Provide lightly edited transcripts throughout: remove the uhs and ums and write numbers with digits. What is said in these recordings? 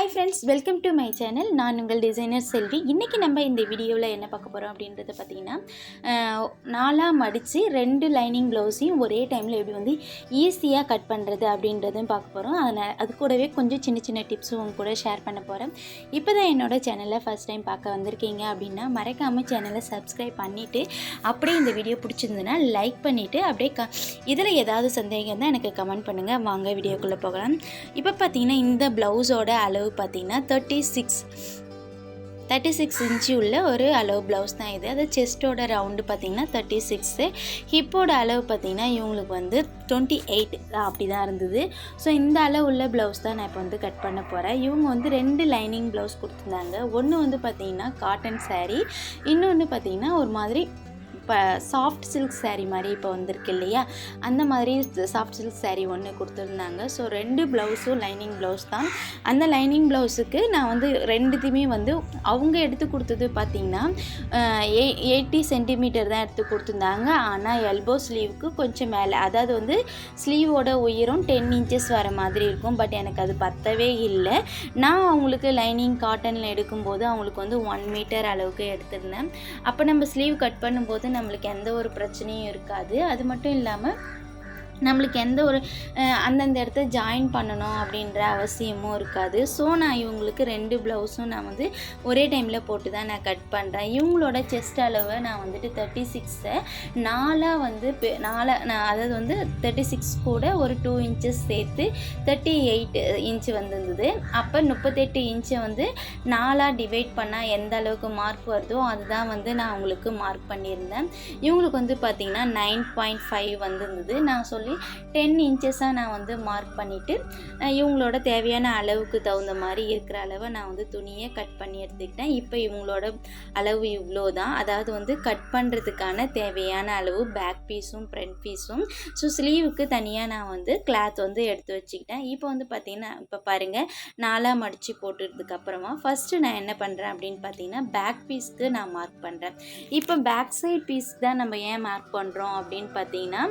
Hi friends, welcome to my channel. நான் உங்கள் designer செல்வி. இன்றைக்கி நம்ம இந்த வீடியோவில் என்ன பார்க்க போகிறோம் அப்படின்றத பார்த்திங்கன்னா, நாலாக மடித்து 2 லைனிங் ப்ளவுஸையும் ஒரே டைமில் எப்படி வந்து ஈஸியாக கட் பண்ணுறது அப்படின்றதும் பார்க்க போகிறோம். அது கூடவே கொஞ்சம் சின்ன சின்ன டிப்ஸும் உங்க கூட ஷேர் பண்ண போகிறேன். இப்போ தான் என்னோடய சேனலில் ஃபஸ்ட் டைம் பார்க்க வந்திருக்கீங்க அப்படின்னா மறக்காமல் சேனலை சப்ஸ்கிரைப் பண்ணிவிட்டு, அப்படியே இந்த வீடியோ பிடிச்சிருந்ததுன்னா லைக் பண்ணிவிட்டு, அப்படியே இதில் ஏதாவது சந்தேகம் தான் எனக்கு கமெண்ட் பண்ணுங்கள். வாங்க வீடியோக்குள்ளே போகலாம். இப்போ பார்த்திங்கன்னா இந்த ப்ளவுஸோட அளவு பார்த்திங்கன்னா 36 இன்ச்சு உள்ள ஒரு அளவு ப்ளவுஸ் தான் இது. அது செஸ்ட்டோட ரவுண்டு பார்த்திங்கன்னா 36, ஹிப்போட அளவு பார்த்திங்கன்னா இவங்களுக்கு வந்து 28 அப்படி தான் இருந்தது. ஸோ இந்த அளவு உள்ள ப்ளவுஸ் தான் நான் இப்போ வந்து கட் பண்ண போகிறேன். இவங்க வந்து 2 லைனிங் ப்ளவுஸ் கொடுத்துருந்தாங்க. ஒன்று வந்து பார்த்திங்கன்னா காட்டன் சாரீ, இன்னொன்று பார்த்திங்கன்னா ஒரு மாதிரி இப்போ சாஃப்ட் சில்க் சாரீ மாதிரி இப்போ வந்திருக்கு இல்லையா, அந்த மாதிரி சாஃப்ட் சில்க் சாரீ ஒன்று கொடுத்துருந்தாங்க. ஸோ 2 ப்ளவுஸும் லைனிங் ப்ளவுஸ் தான். அந்த லைனிங் ப்ளவுஸுக்கு நான் வந்து 2த்தையுமே வந்து அவங்க எடுத்து கொடுத்தது பார்த்திங்கன்னா 80 சென்டிமீட்டர் தான் எடுத்து கொடுத்துருந்தாங்க. ஆனால் எல்போ ஸ்லீவுக்கு கொஞ்சம் மேலே, அதாவது வந்து ஸ்லீவோட உயரம் 10 இன்ச்சஸ் வர மாதிரி இருக்கும். பட் எனக்கு அது பத்தவே இல்லை. நான் அவங்களுக்கு லைனிங் காட்டனில் எடுக்கும்போது அவங்களுக்கு வந்து 1 மீட்டர் அளவுக்கு எடுத்திருந்தேன். அப்போ நம்ம ஸ்லீவ் கட் பண்ணும்போது நம்மளுக்கு எந்த ஒரு பிரச்சனையும் இருக்காது. அது மட்டும் இல்லாமல் நம்மளுக்கு எந்த ஒரு அந்தந்த இடத்த ஜாயின் பண்ணணும் அப்படின்ற அவசியமும் இருக்காது. ஸோ நான் இவங்களுக்கு 2 ப்ளவுஸும் நான் வந்து ஒரே டைமில் போட்டு தான் நான் கட் பண்ணுறேன். இவங்களோட செஸ்ட் அளவை நான் வந்துட்டு 36 4 வந்து அதாவது வந்து 36 கூட ஒரு 2 இன்ச்சஸ் சேர்த்து 38 இன்ச்சு வந்திருந்தது. அப்போ 38 இன்ச்சை வந்து 4 டிவைட் பண்ணால் எந்த அளவுக்கு மார்க் வருதோ அதுதான் வந்து நான் அவங்களுக்கு மார்க் பண்ணியிருந்தேன். இவங்களுக்கு வந்து பார்த்திங்கன்னா 9.5 வந்திருந்தது. நான் சொல்லி 10 இன்ச்சஸாக நான் வந்து மார்க் பண்ணிவிட்டு இவங்களோட தேவையான அளவுக்கு தகுந்த மாதிரி இருக்கிற அளவை நான் வந்து துணியை கட் பண்ணி எடுத்துக்கிட்டேன். இப்போ இவங்களோட அளவு இவ்வளோ தான். அதாவது வந்து கட் பண்ணுறதுக்கான தேவையான அளவு பேக் பீஸும் ஃப்ரண்ட் பீஸும். ஸோ ஸ்லீவுக்கு தனியாக நான் வந்து கிளாத் வந்து எடுத்து வச்சுக்கிட்டேன். இப்போ வந்து பார்த்திங்கன்னா இப்போ பாருங்கள், 4 மடித்து போட்டுறதுக்கப்புறமா ஃபஸ்ட்டு நான் என்ன பண்ணுறேன் அப்படின்னு பார்த்தீங்கன்னா பேக் பீஸ்க்கு நான் மார்க் பண்ணுறேன். இப்போ பேக் சைட் பீஸ்க்கு தான் நம்ம ஏன் மார்க் பண்ணுறோம் அப்படின்னு பார்த்தீங்கன்னா,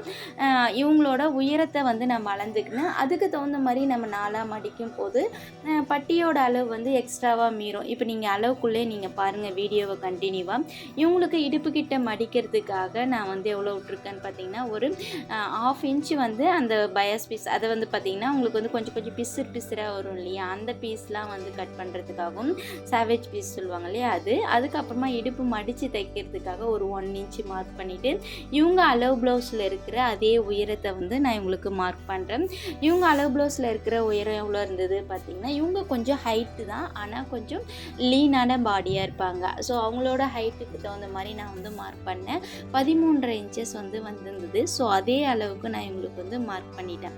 இவங்களோட உயரத்தை வந்து நம்ம அளந்துக்கணும். அதுக்கு தகுந்த மாதிரி நம்ம 4 மடிக்கும் போது பட்டியோட அளவு வந்து எக்ஸ்ட்ராவாக மீறும். இப்போ நீங்கள் அளவுக்குள்ளே நீங்கள் பாருங்கள் வீடியோவை கண்டினியூவாக. இவங்களுக்கு இடுப்பு கிட்ட மடிக்கிறதுக்காக நான் வந்து எவ்வளோ விட்ருக்கேன்னு பார்த்தீங்கன்னா ஒரு 1/2 இன்ச்சு வந்து அந்த பயஸ் பீஸ், அதை வந்து பார்த்திங்கன்னா உங்களுக்கு வந்து கொஞ்சம் கொஞ்சம் பிசுறாக வரும் இல்லையா, அந்த பீஸ்லாம் வந்து கட் பண்ணுறதுக்காகவும் சாவேஜ் பீஸ் சொல்லுவாங்க இல்லையா அதுக்கப்புறமா இடுப்பு மடித்து தைக்கிறதுக்காக ஒரு 1 இன்ச்சு மார்க் பண்ணிவிட்டு இவங்க அளவு ப்ளவுஸில் இருக்கிற அதே உயரத்தை வந்து நான் இவங்களுக்கு மார்க் பண்ணுறேன். இவங்க அளவு ப்ளவுஸில் இருக்கிற உயரம் எவ்வளோ இருந்தது பார்த்திங்கன்னா, இவங்க கொஞ்சம் ஹைட்டு தான், ஆனால் கொஞ்சம் லீனான பாடியாக இருப்பாங்க. ஸோ அவங்களோட ஹைட்டுக்கு தகுந்த மாதிரி நான் வந்து மார்க் பண்ணேன். 13.5 இன்ச்சஸ் வந்து வந்திருந்தது. ஸோ அதே அளவுக்கு நான் இவங்களுக்கு வந்து மார்க் பண்ணிட்டேன்.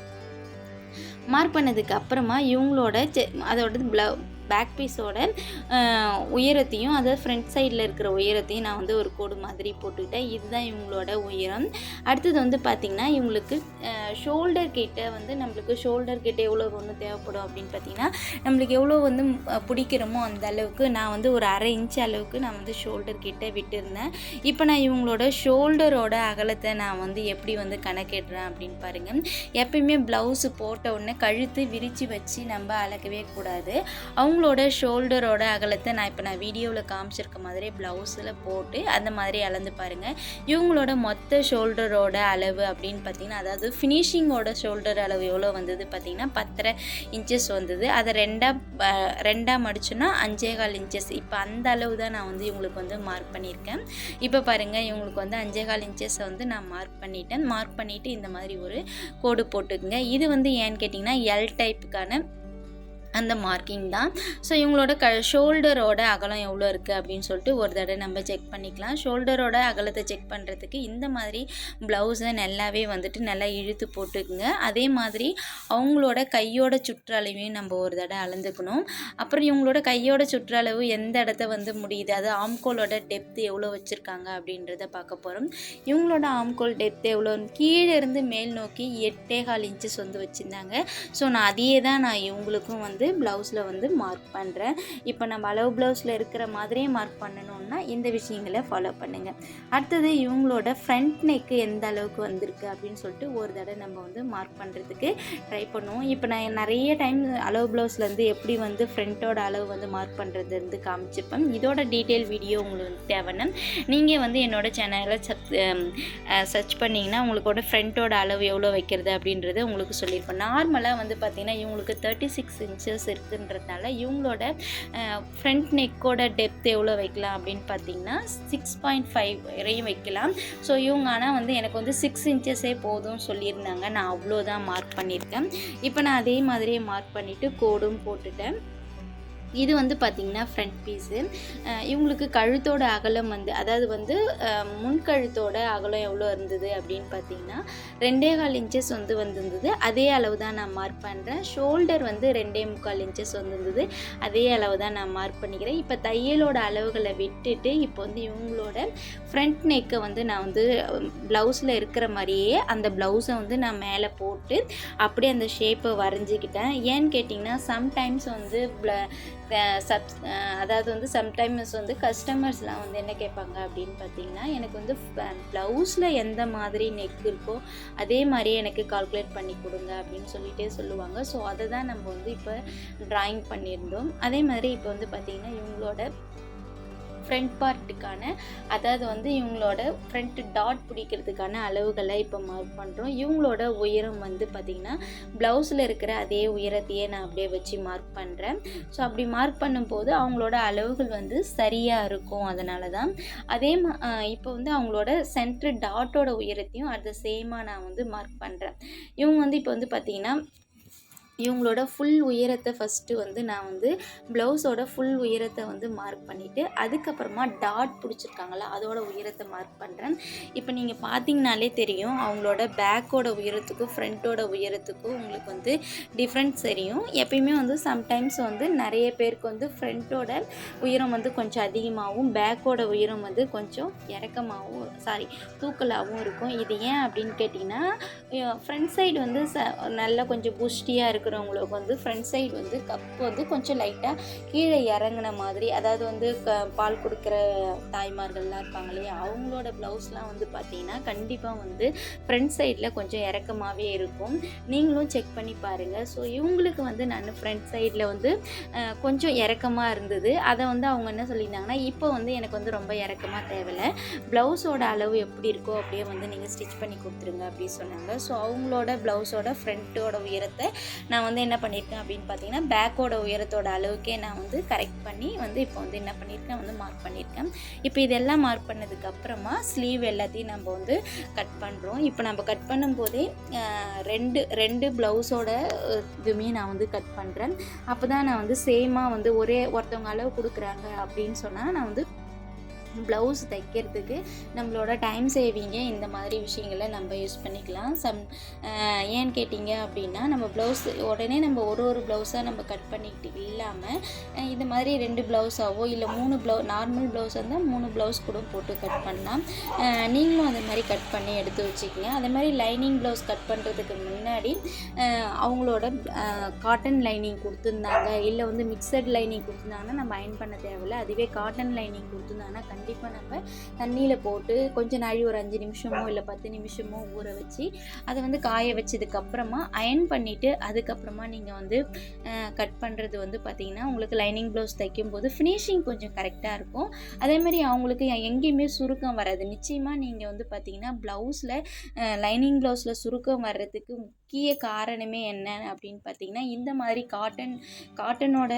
மார்க் பண்ணதுக்கு அப்புறமா இவங்களோட அதோட பேக் பீஸோட உயரத்தையும் அதாவது ஃப்ரண்ட் சைடில் இருக்கிற உயரத்தையும் நான் வந்து ஒரு கோடு மாதிரி போட்டுக்கிட்டேன். இதுதான் இவங்களோட உயரம். அடுத்தது வந்து பார்த்திங்கன்னா இவங்களுக்கு ஷோல்டர் கிட்ட வந்து நம்மளுக்கு ஷோல்டர் கிட்ட எவ்வளோ ஒன்று தேவைப்படும் அப்படின்னு பார்த்திங்கன்னா, நம்மளுக்கு எவ்வளோ வந்து பிடிக்கிறோமோ அந்த அளவுக்கு நான் வந்து ஒரு 1/2 இன்ச் அளவுக்கு நான் வந்து ஷோல்டர் கிட்ட விட்டுருந்தேன். இப்போ நான் இவங்களோட ஷோல்டரோட அகலத்தை நான் வந்து எப்படி வந்து கணக்கிடுறேன் அப்படின்னு பாருங்கள். எப்பயுமே ப்ளவுஸு போட்ட உடனே கழுத்து விரித்து வச்சு நம்ம அளக்கவே கூடாது. அவங்களோட ஷோல்டரோட அகலத்தை நான் வீடியோவில் காமிச்சிருக்க மாதிரி ப்ளவுஸில் போட்டு அந்த மாதிரி அளந்து பாருங்கள். இவங்களோட மொத்த ஷோல்டரோட அளவு அப்படின்னு பார்த்திங்கன்னா, அதாவது ஃபினிஷிங்கோட ஷோல்டர் அளவு எவ்வளோ வந்தது பார்த்திங்கன்னா 10.5 இன்ச்சஸ் வந்தது. அதை ரெண்டாக மடிச்சோன்னா 5.25 இன்ச்சஸ். இப்போ அந்த அளவு தான் நான் வந்து இவங்களுக்கு வந்து மார்க் பண்ணியிருக்கேன். இப்போ பாருங்கள், இவங்களுக்கு வந்து 5.25 இன்ச்சஸை வந்து நான் மார்க் பண்ணிட்டேன். மார்க் பண்ணிவிட்டு இந்த மாதிரி ஒரு கோடு போட்டுக்குங்க. இது வந்து ஏன்னு கேட்டிங்கன்னா எல் டைப்புக்கான அந்த மார்க்கிங் தான். ஸோ இவங்களோட ஷோல்டரோட அகலம் எவ்வளோ இருக்குது அப்படின்னு சொல்லிட்டு ஒரு தடவை நம்ம செக் பண்ணிக்கலாம். ஷோல்டரோட அகலத்தை செக் பண்ணுறதுக்கு இந்த மாதிரி ப்ளவுஸை நல்லாவே வந்துட்டு நல்லா இழுத்து போட்டுக்குங்க. அதே மாதிரி அவங்களோட கையோட சுற்றளவையும் நம்ம ஒரு தடவை அளந்துக்கணும். அப்புறம் இவங்களோட கையோட சுற்றளவு எந்த இடத்த வந்து முடியுது, அது ஆம்கோலோட டெப்த் எவ்வளோ வச்சுருக்காங்க அப்படின்றத பார்க்க போகிறோம். இவங்களோட ஆம்கோல் டெப்த் எவ்வளோ, கீழே இருந்து மேல் நோக்கி 8.25 இன்ச்சஸ் வந்து வச்சுருந்தாங்க. ஸோ நான் அதையே தான் நான் இவங்களுக்கும் வந்து வந்து ப்ளவுஸில் வந்து மார்க் பண்ணுறேன். இப்போ நம்ம அளவு ப்ளவுஸில் இருக்கிற மாதிரியே மார்க் பண்ணணுன்னா இந்த விஷயங்களை ஃபாலோ பண்ணுங்கள். அடுத்தது இவங்களோட ஃப்ரண்ட் நெக்கு எந்த அளவுக்கு வந்திருக்கு அப்படின்னு சொல்லிட்டு ஒரு தடவை நம்ம வந்து மார்க் பண்ணுறதுக்கு ட்ரை பண்ணுவோம். இப்போ நான் நிறைய டைம் அளவு ப்ளவுஸ்லேருந்து எப்படி வந்து ஃப்ரண்ட்டோட அளவு வந்து மார்க் பண்ணுறது வந்து காமிச்சிருப்பேன். இதோட டீட்டெயில் வீடியோ உங்களுக்கு வந்து தேவைன்னா நீங்கள் வந்து என்னோடய சேனலில் சர்ச் பண்ணிங்கன்னா உங்களுக்கோட ஃப்ரண்ட்டோட அளவு எவ்வளோ வைக்கிறது அப்படின்றது உங்களுக்கு சொல்லியிருப்பேன். நார்மலாக வந்து பார்த்திங்கன்னா இவங்களுக்கு 36 இன்ச்சஸ் இருக்குன்றதுனால இவங்களோட ஃப்ரண்ட் நெக்கோட டெப்த் எவ்வளோ வைக்கலாம் அப்படின்னு பார்த்தீங்கன்னா 6.5 வரையும் வைக்கலாம். ஸோ இவங்க ஆனால் வந்து எனக்கு வந்து 6 இன்ச்சஸே போதும் சொல்லியிருந்தாங்க. நான் அவ்வளோதான் மார்க் பண்ணியிருக்கேன். இப்போ நான் அதே மாதிரியே மார்க் பண்ணிவிட்டு கோடும் போட்டுட்டேன். இது வந்து பார்த்திங்கன்னா ஃப்ரண்ட் பீஸு. இவங்களுக்கு கழுத்தோட அகலம் வந்து அதாவது வந்து முன்கழுத்தோட அகலம் எவ்வளோ இருந்தது அப்படின்னு பார்த்திங்கன்னா 2.25 இன்ச்சஸ் வந்து வந்திருந்தது. அதே அளவு தான் நான் மார்க் பண்ணுறேன். ஷோல்டர் வந்து 2.25 இன்ச்சஸ் வந்திருந்தது. அதே அளவு தான் நான் மார்க் பண்ணிக்கிறேன். இப்போ தையலோட அளவுகளை விட்டுட்டு இப்போ வந்து இவங்களோட ஃப்ரண்ட் நெக்கை வந்து நான் வந்து ப்ளவுஸில் இருக்கிற மாதிரியே அந்த ப்ளவுஸை வந்து நான் மேலே போட்டு அப்படியே அந்த ஷேப்பை வரைஞ்சிக்கிட்டேன். ஏன்னு கேட்டிங்கன்னா சம்டைம்ஸ் வந்து அதாவது வந்து சம்டைம்ஸ் வந்து கஸ்டமர்ஸ்லாம் வந்து என்ன கேட்பாங்க அப்படின்னு பார்த்தீங்கன்னா எனக்கு வந்து ப்ளவுஸில் எந்த மாதிரி நெக் இருக்கோ அதே மாதிரி எனக்கு கால்குலேட் பண்ணி கொடுங்க அப்படின்னு சொல்லிகிட்டே சொல்லுவாங்க. ஸோ அதை தான் நம்ம வந்து இப்போ ட்ராயிங் பண்ணியிருந்தோம். அதே மாதிரி இப்போ வந்து பார்த்திங்கன்னா இவங்களோட ஃப்ரண்ட் பார்ட்டுக்கான அதாவது வந்து இவங்களோட ஃப்ரண்ட் டாட் பிடிக்கிறதுக்கான அளவுகளை இப்போ மார்க் பண்ணுறோம். இவங்களோட உயரம் வந்து பார்த்திங்கன்னா ப்ளவுஸில் இருக்கிற அதே உயரத்தையே நான் அப்படியே வச்சு மார்க் பண்ணுறேன். ஸோ அப்படி மார்க் பண்ணும்போது அவங்களோட அளவுகள் வந்து சரியாக இருக்கும். அதனால தான் இப்போ வந்து அவங்களோட சென்ட்ரு டாட்டோட உயரத்தையும் அது சேமாக நான் வந்து மார்க் பண்ணுறேன். இவங்க வந்து இப்போ வந்து பார்த்திங்கன்னா இவங்களோட ஃபுல் உயரத்தை ஃபஸ்ட்டு வந்து நான் வந்து ப்ளவுஸோட ஃபுல் உயரத்தை வந்து மார்க் பண்ணிவிட்டு அதுக்கப்புறமா டாட் பிடிச்சிருக்காங்களா அதோட உயரத்தை மார்க் பண்ணுறேன். இப்போ நீங்கள் பார்த்தீங்கனாலே தெரியும் அவங்களோட பேக்கோட உயரத்துக்கும் ஃப்ரண்ட்டோட உயரத்துக்கும் உங்களுக்கு வந்து டிஃப்ரென்ஸ் தெரியும். எப்பயுமே வந்து சம்டைம்ஸ் வந்து நிறைய பேருக்கு வந்து ஃப்ரண்ட்டோட உயரம் வந்து கொஞ்சம் அதிகமாகவும் பேக்கோட உயரம் வந்து கொஞ்சம் இறக்கமாகவும் தூக்கலாகவும் இருக்கும். இது ஏன் அப்படின்னு கேட்டிங்கன்னா ஃப்ரண்ட் சைடு வந்து நல்லா கொஞ்சம் புஷ்டியாக இருக்கிறவங்களுக்கு வந்து ஃப்ரண்ட் சைடு வந்து கப்பு வந்து கொஞ்சம் லைட்டாக கீழே இறங்கின மாதிரி அதாவது வந்து பால் கொடுக்குற தாய்மார்கள்லாம் இருப்பாங்க இல்லையா அவங்களோட ப்ளவுஸ்லாம் வந்து பார்த்திங்கன்னா கண்டிப்பாக வந்து ஃப்ரண்ட் சைடில் கொஞ்சம் இறக்கமாகவே இருக்கும். நீங்களும் செக் பண்ணி பாருங்கள். ஸோ இவங்களுக்கு வந்து நான் ஃப்ரண்ட் சைடில் வந்து கொஞ்சம் இறக்கமாக இருந்தது. அதை வந்து அவங்க என்ன சொல்லியிருந்தாங்கன்னா இப்போ வந்து எனக்கு வந்து ரொம்ப இறக்கமாக தேவையில்லை, ப்ளவுஸோட அளவு எப்படி இருக்கோ அப்படியே வந்து நீங்கள் ஸ்டிச் பண்ணி கொடுத்துருங்க அப்படின்னு சொன்னாங்க. ஸோ அவங்களோட ப்ளவுஸோட ஃப்ரண்ட்டோட உயரத்தை நான் வந்து என்ன பண்ணியிருக்கேன் அப்படின்னு பார்த்தீங்கன்னா பேக்கோட உயரத்தோட அளவுக்கே நான் வந்து கரெக்ட் பண்ணி வந்து இப்போ வந்து என்ன பண்ணியிருக்கேன் வந்து மார்க் பண்ணியிருக்கேன். இப்போ இதெல்லாம் மார்க் பண்ணதுக்கப்புறமா ஸ்லீவ் எல்லாத்தையும் நம்ம வந்து கட் பண்ணுறோம். இப்போ நம்ம கட் பண்ணும்போதே ரெண்டு ப்ளவுஸோட இதுவுமே நான் வந்து கட் பண்ணுறேன். அப்போ தான் நான் வந்து சேமாக வந்து ஒருத்தவங்க அளவு கொடுக்குறாங்க அப்படின்னு சொன்னால் நான் வந்து ப்ளவுஸ் தைக்கிறதுக்கு நம்மளோட டைம் சேவிங்க இந்த மாதிரி விஷயங்களை நம்ம யூஸ் பண்ணிக்கலாம். ஏன்னு கேட்டிங்க அப்படின்னா நம்ம ப்ளவுஸ் உடனே நம்ம ஒரு ப்ளவுஸாக நம்ம கட் பண்ணிக்கிட்டு இல்லாமல் இது மாதிரி 2 ப்ளவுஸாவோ இல்லை 3 நார்மல் ப்ளவுஸ் இருந்தால் 3 ப்ளவுஸ் கூட போட்டு கட் பண்ணலாம். நீங்களும் அதே மாதிரி கட் பண்ணி எடுத்து வச்சுக்கங்க. அதே மாதிரி லைனிங் ப்ளவுஸ் கட் பண்ணுறதுக்கு முன்னாடி அவங்களோட காட்டன் லைனிங் கொடுத்துருந்தாங்க இல்லை வந்து மிக்சட் லைனிங் கொடுத்துருந்தாங்கன்னா நம்ம அயன் பண்ண தேவையில்லை. அதுவே காட்டன் லைனிங் கொடுத்துருந்தாங்கன்னா கண்டிப்பாக நம்ம தண்ணியில் போட்டு கொஞ்சம் நாழி ஒரு 5 நிமிஷமோ இல்லை 10 நிமிஷமோ ஊற வச்சு அதை வந்து காய வச்சதுக்கப்புறமா அயன் பண்ணிவிட்டு அதுக்கப்புறமா நீங்கள் வந்து கட் பண்ணுறது வந்து பார்த்திங்கன்னா உங்களுக்கு லைனிங் ப்ளவுஸ் தைக்கும்போது ஃபினிஷிங் கொஞ்சம் கரெக்டாக இருக்கும். அதேமாதிரி அவங்களுக்கு எங்கேயுமே சுருக்கம் வராது. நிச்சயமாக நீங்கள் வந்து பார்த்திங்கன்னா ப்ளவுஸில் லைனிங் ப்ளவுஸில் சுருக்கம் வர்றதுக்கு முக்கிய காரணமே என்ன அப்படின்னு பார்த்திங்கன்னா இந்த மாதிரி காட்டனோட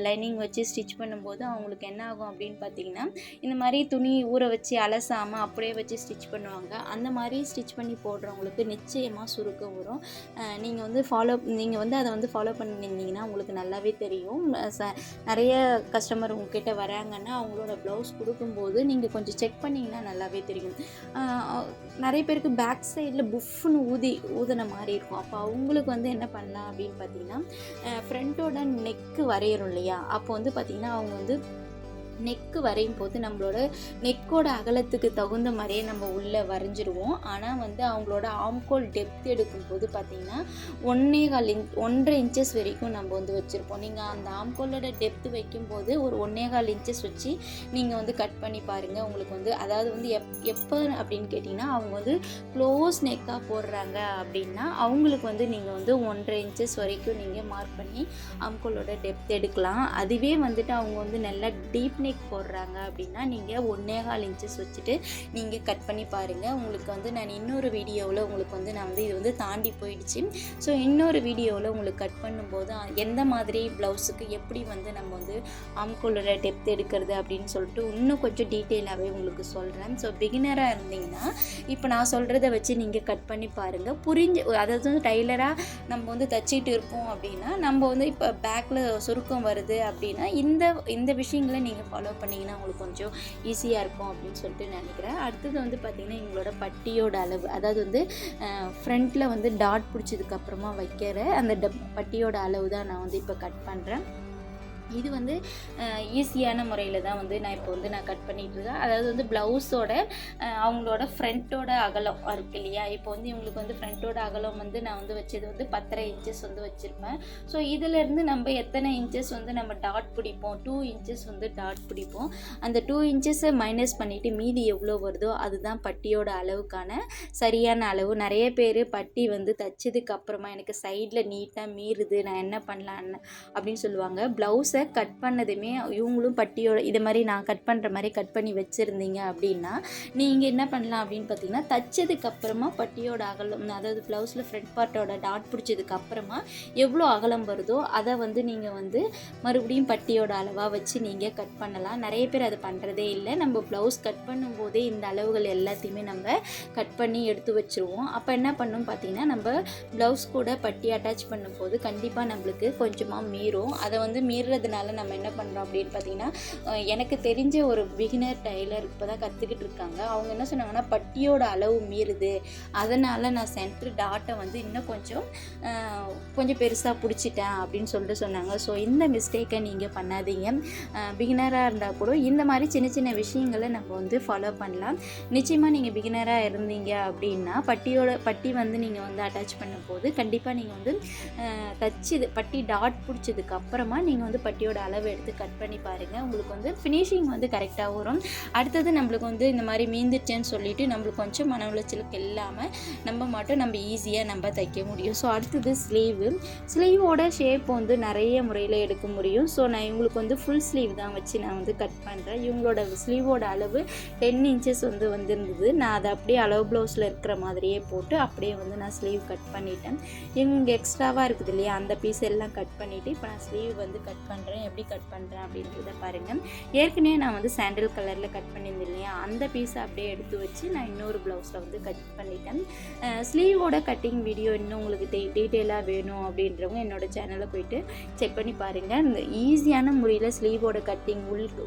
லைனிங் வச்சு ஸ்டிச் பண்ணும்போது அவங்களுக்கு என்ன ஆகும் அப்படின்னு பார்த்திங்கன்னா இந்த மாதிரி துணி ஊற வச்சு அலசாமல் அப்படியே வச்சு ஸ்டிச் பண்ணுவாங்க. அந்த மாதிரி ஸ்டிச் பண்ணி போடுறவங்களுக்கு நிச்சயமாக சுருக்கம் வரும். நீங்கள் வந்து அதை வந்து ஃபாலோ பண்ணியிருந்தீங்கன்னா உங்களுக்கு நல்லாவே தெரியும். நிறைய கஸ்டமர் உங்ககிட்ட வராங்கன்னா அவங்களோட ப்ளவுஸ் கொடுக்கும்போது நீங்கள் கொஞ்சம் செக் பண்ணிங்கன்னா நல்லாவே தெரியும். நிறைய பேருக்கு பேக் சைடில் புஃப்னு ஊதின மாதிரி இருக்கும். அப்போ அவங்களுக்கு வந்து என்ன பண்ணலாம் அப்படின்னு பார்த்தீங்கன்னா ஃப்ரண்ட்டோட நெக்கு வரையிறோம் இல்லையா, அப்போ வந்து பார்த்திங்கன்னா அவங்க வந்து நெக்கு வரையும் போது நம்மளோட நெக்கோட அகலத்துக்கு தகுந்த மாதிரியே நம்ம உள்ளே வரைஞ்சிருவோம். ஆனால் வந்து அவங்களோட ஆம்கோல் டெப்த் எடுக்கும்போது பார்த்திங்கன்னா 1.25 இன்ச்சஸ் வரைக்கும் நம்ம வந்து வச்சுருப்போம். நீங்கள் அந்த ஆம்கோலோட டெப்த் வைக்கும்போது ஒரு 1.25 இன்ச்சஸ் வச்சு நீங்கள் வந்து கட் பண்ணி பாருங்கள். உங்களுக்கு வந்து அதாவது வந்து எப்போ அப்படின்னு கேட்டிங்கன்னா அவங்க வந்து க்ளோஸ் நெக்காக போடுறாங்க அப்படின்னா அவங்களுக்கு வந்து நீங்கள் வந்து 1.5 இன்ச்சஸ் வரைக்கும் நீங்கள் மார்க் பண்ணி ஆம்கோலோட டெப்த் எடுக்கலாம். அதுவே வந்துட்டு அவங்க வந்து நல்லா டீப் நெக் போடுறாங்க அப்படின்னா நீங்கள் 1.25 இன்ச்சஸ் வச்சுட்டு நீங்கள் கட் பண்ணி பாருங்கள். உங்களுக்கு வந்து நான் இன்னொரு வீடியோவில் உங்களுக்கு வந்து நான் வந்து இது வந்து தாண்டி போயிடுச்சு. ஸோ இன்னொரு வீடியோவில் உங்களுக்கு கட் பண்ணும்போது எந்த மாதிரி ப்ளவுஸுக்கு எப்படி வந்து நம்ம வந்து ஆம்கோலோட டெப்த் எடுக்கிறது அப்படின்னு சொல்லிட்டு இன்னும் கொஞ்சம் டீட்டெயிலாகவே உங்களுக்கு சொல்கிறேன். ஸோ பிகினராக இருந்தீங்கன்னா இப்போ நான் சொல்கிறத வச்சு நீங்கள் கட் பண்ணி பாருங்கள். அதாவது வந்து டைலராக நம்ம வந்து தச்சிட்டு இருப்போம் அப்படின்னா நம்ம வந்து இப்போ பேக்கில் சுருக்கம் வருது அப்படின்னா இந்த விஷயங்களை நீங்கள் ஃபாலோ பண்ணிங்கன்னா உங்களுக்கு கொஞ்சம் ஈஸியாக இருக்கும் அப்படின்னு சொல்லிட்டு நினைக்கிறேன். அடுத்தது வந்து பார்த்திங்கன்னா எங்களோட பட்டியோட அளவு, அதாவது வந்து ஃப்ரண்ட்டில் வந்து டாட் பிடிச்சதுக்கப்புறமா வைக்கிற அந்த பட்டியோட அளவு தான் நான் வந்து இப்போ கட் பண்ணுறேன். இது வந்து ஈஸியான முறையில் தான் வந்து நான் இப்போ வந்து நான் கட் பண்ணிகிட்ருக்கேன். அதாவது வந்து ப்ளவுஸோட அவங்களோட ஃப்ரண்ட்டோட அகலம் இருக்குது இல்லையா, இப்போ வந்து இவங்களுக்கு வந்து ஃப்ரண்ட்டோட அகலம் வந்து நான் வந்து வச்சது வந்து 10.5 இன்ச்சஸ் வந்து வச்சுருப்பேன். ஸோ இதிலேருந்து நம்ம எத்தனை இன்ச்சஸ் வந்து நம்ம டாட் பிடிப்போம், 2 இன்ச்சஸ் வந்து டாட் பிடிப்போம். அந்த 2 இன்ச்சஸை மைனஸ் பண்ணிவிட்டு மீதி எவ்வளோ வருதோ அதுதான் பட்டியோட அளவுக்கான சரியான அளவு. நிறைய பேர் பட்டி வந்து தைச்சதுக்கு அப்புறமா எனக்கு சைடில் நீட்டாக மீறுது, நான் என்ன பண்ணலான்னு அப்படின்னு சொல்லுவாங்க. ப்ளவுஸை கட் பண்ணதுமே இவங்களும் பட்டியோட இது மாதிரி நான் கட் பண்ணுற மாதிரி கட் பண்ணி வச்சுருந்தீங்க அப்படின்னா நீங்கள் என்ன பண்ணலாம் அப்படின்னு பார்த்தீங்கன்னா தைச்சதுக்கப்புறமா பட்டியோட அகலம், அதாவது ப்ளவுஸில் ஃப்ரண்ட் பார்ட்டோட டாட் பிடிச்சதுக்கப்புறமா எவ்வளோ அகலம் வருதோ அதை வந்து நீங்கள் வந்து மறுபடியும் பட்டியோட அளவாக வச்சு நீங்கள் கட் பண்ணலாம். நிறைய பேர் அது பண்ணுறதே இல்லை. நம்ம ப்ளவுஸ் கட் பண்ணும்போதே இந்த அளவுகள் எல்லாத்தையுமே நம்ம கட் பண்ணி எடுத்து வச்சுருவோம். அப்போ என்ன பண்ணணும் பார்த்தீங்கன்னா நம்ம ப்ளவுஸ் கூட பட்டி அட்டாச் பண்ணும்போது கண்டிப்பாக நம்மளுக்கு கொஞ்சமாக மீறும். அதை வந்து மீறுறதுனால நம்ம என்ன பண்ணுறோம் அப்படின்னு பார்த்தீங்கன்னா எனக்கு தெரிஞ்ச ஒரு பிகினர் டைலர் இப்போ தான் கற்றுக்கிட்டு இருக்காங்க. அவங்க என்ன சொன்னாங்கன்னா பட்டியோட அளவு மீறுது, அதனால் நான் சென்டர் டாட்டை வந்து இன்னும் கொஞ்சம் பெருசாக பிடிச்சிட்டேன் அப்படின்னு சொல்லிட்டு சொன்னாங்க. ஸோ இந்த மிஸ்டேக்கை நீங்கள் பண்ணாதீங்க. பிகினராக இருந்தால் கூட இந்த மாதிரி சின்ன சின்ன விஷயங்களை நம்ம வந்து ஃபாலோ பண்ணலாம். நிச்சயமாக நீங்கள் பிகினராக இருந்தீங்க அப்படின்னா பட்டி வந்து நீங்கள் வந்து அட்டாச் பண்ணும்போது கண்டிப்பாக நீங்கள் வந்து பட்டி டாட் பிடிச்சதுக்கு அப்புறமா நீங்கள் வந்து பட்டியோட அளவு எடுத்து கட் பண்ணி பாருங்கள். உங்களுக்கு வந்து ஃபினிஷிங் வந்து கரெக்டாக வரும். அடுத்தது நம்மளுக்கு வந்து இந்த மாதிரி மீந்துச்சேன்னு சொல்லிவிட்டு நம்மளுக்கு கொஞ்சம் மன உளைச்சலுக்கு இல்லாமல் நம்ம ஈஸியாக நம்ம தைக்க முடியும். ஸோ அடுத்தது ஸ்லீவோட ஷேப் வந்து நிறைய முறையில் எடுக்க முடியும். ஸோ நான் இவங்களுக்கு வந்து ஃபுல் ஸ்லீவ் தான் வச்சு நான் வந்து கட் பண்ணுறேன். இவங்களோட ஸ்லீவோட அளவு 10 இன்ச்சஸ் வந்து வந்திருந்தது. நான் அதை அப்படியே அளவு ப்ளவுஸில் இருக்கிற மாதிரியே போட்டு அப்படியே வந்து நான் ஸ்லீவ் கட் பண்ணிட்டேன். இவங்க எக்ஸ்ட்ராவாக இருக்குது இல்லையா அந்த பீஸ் எல்லாம் கட் பண்ணிவிட்டு இப்போ நான் ஸ்லீவ் வந்து கட் பண்ணுறேன். எப்படி கட் பண்ணுறேன் அப்படின்றத பாருங்கள். ஏற்கனவே நான் வந்து சாண்டில் கலரில் கட் பண்ணியிருந்தேன் இல்லையா அந்த பீஸை அப்படியே எடுத்து வச்சு நான் இன்னொரு ப்ளவுஸில் வந்து கட் பண்ணிட்டேன். ஸ்லீவோட கட்டிங் வீடியோ இன்னும் உங்களுக்கு டீட்டெயிலாக வேணும் அப்படின்றவங்க என்னோடய சேனலில் போயிட்டு செக் பண்ணி பாருங்கள். இந்த ஈஸியான முறையில் ஸ்லீவோட கட்டிங்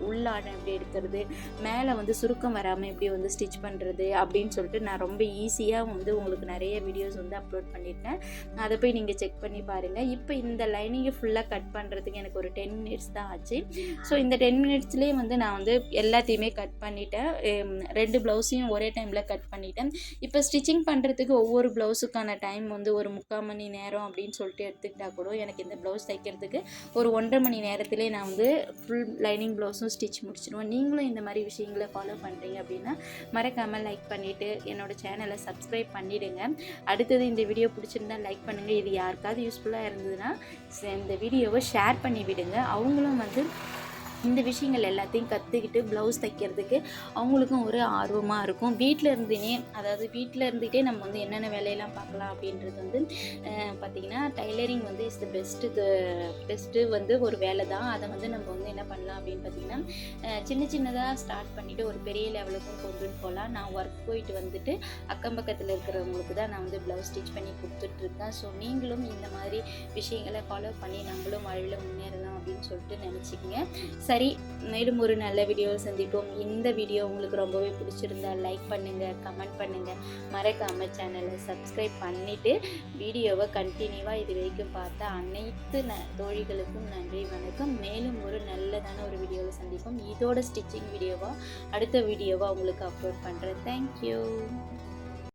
உள்ளான எப்படி எடுக்கிறது, மேலே வந்து சுருக்கம் வராமல் எப்படி வந்து ஸ்டிச் பண்ணுறது அப்படின்னு சொல்லிட்டு நான் ரொம்ப ஈஸியாக வந்து உங்களுக்கு நிறைய வீடியோஸ் வந்து அப்லோட் பண்ணியிருக்கேன். அதை போய் நீங்கள் செக் பண்ணி பாருங்கள். இப்போ இந்த லைனிங்கை ஃபுல்லாக கட் பண்ணுறதுக்கு எனக்கு ஒரு 10 மினிட்ஸ் தான் ஆச்சு. ஸோ இந்த 10 மினிட்ஸ்லேயே வந்து நான் வந்து எல்லாத்தையுமே கட் பண்ணிட்டேன். 2 ப்ளவுஸையும் ஒரே டைமில் கட் பண்ணிட்டேன். இப்போ ஸ்டிச்சிங் பண்ணுறதுக்கு ஒவ்வொரு ப்ளவுஸுக்கான டைம் வந்து ஒரு 3/4 மணி நேரம் அப்படின்னு சொல்லிட்டு எடுத்துக்கிட்டால் கூட எனக்கு இந்த ப்ளவுஸ் தைக்கிறதுக்கு ஒரு 1.5 மணி நேரத்திலே நான் வந்து ஃபுல் லைனிங் ப்ளவுஸும் ஸ்டிச் முடிச்சிடுவேன். நீங்களும் இந்த மாதிரி விஷயங்களை ஃபாலோ பண்ணுறீங்க அப்படின்னா மறக்காமல் லைக் பண்ணிவிட்டு என்னோடய சேனலை சப்ஸ்கிரைப் பண்ணிவிடுங்க. அடுத்தது இந்த வீடியோ பிடிச்சிருந்தா லைக் பண்ணுங்கள். இது யாருக்காவது யூஸ்ஃபுல்லாக இருந்ததுன்னா இந்த வீடியோவை ஷேர் பண்ணி விடுங்க. அவங்களும் வந்து இந்த விஷயங்கள் எல்லாத்தையும் கற்றுக்கிட்டு ப்ளவுஸ் தைக்கிறதுக்கு அவங்களுக்கும் ஒரு ஆர்வமாக இருக்கும். வீட்டில் இருந்துகிட்டே நம்ம வந்து என்னென்ன வேலையெல்லாம் பார்க்கலாம் அப்படின்றது வந்து பார்த்திங்கன்னா டைலரிங் வந்து இஸ் த பெஸ்ட்டு வந்து ஒரு வேலை தான். அதை வந்து நம்ம வந்து என்ன பண்ணலாம் அப்படின்னு பார்த்திங்கன்னா சின்னதாக ஸ்டார்ட் பண்ணிவிட்டு ஒரு பெரிய லெவலுக்கும் கொண்டுட்டு போகலாம். நான் ஒர்க் போயிட்டு வந்துட்டு அக்கம் பக்கத்தில் இருக்கிறவங்களுக்கு தான் நான் வந்து ப்ளவுஸ் ஸ்டிச் பண்ணி கொடுத்துட்ருக்கேன். ஸோ நீங்களும் இந்த மாதிரி விஷயங்களை ஃபாலோ பண்ணி நம்மளும் வாழ்வில் முன்னேறலாம் அப்படின்னு சொல்லிட்டு நினச்சிக்கங்க. சரி, மேலும் ஒரு நல்ல வீடியோவில் சந்திப்போம். இந்த வீடியோ உங்களுக்கு ரொம்பவே பிடிச்சிருந்தா லைக் பண்ணுங்கள், கமெண்ட் பண்ணுங்கள், மறக்காமல் சேனலை சப்ஸ்கிரைப் பண்ணிவிட்டு வீடியோவை கண்டினியூவாக இது வரைக்கும் பார்த்த அனைத்து தோழிகளுக்கும் நன்றி, வணக்கம். மேலும் ஒரு நல்லதான ஒரு வீடியோவில் சந்திப்போம். இதோட ஸ்டிச்சிங் வீடியோவாக அடுத்த வீடியோவாக உங்களுக்கு அப்லோட் பண்ணுறேன். தேங்க்யூ.